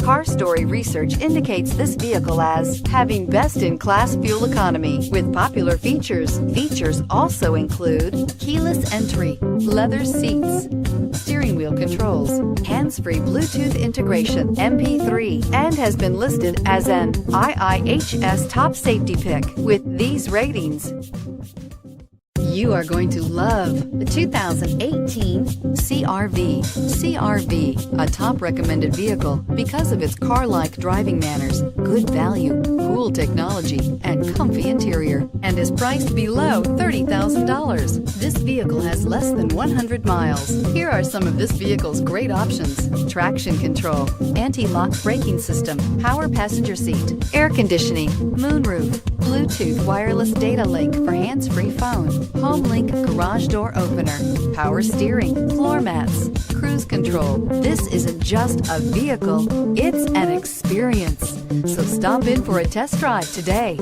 Car Story research indicates this vehicle as having best-in-class fuel economy with popular features. Features also include keyless entry, leather seats, steering wheel controls, hands-free Bluetooth integration, MP3, and has been listed as an IIHS top safety pick with these ratings. You are going to love the 2018 CR-V. CR-V, a top recommended vehicle because of its car-like driving manners, good value, cool technology, and comfy interior, and is priced below $30,000. This vehicle has less than 100 miles. Here are some of this vehicle's great options: traction control, anti-lock braking system, power passenger seat, air conditioning, moonroof, Bluetooth wireless data link for hands-free phone, home link garage door opener, power steering, floor mats, cruise control. This isn't just a vehicle, it's an experience. So stop in for a test drive today.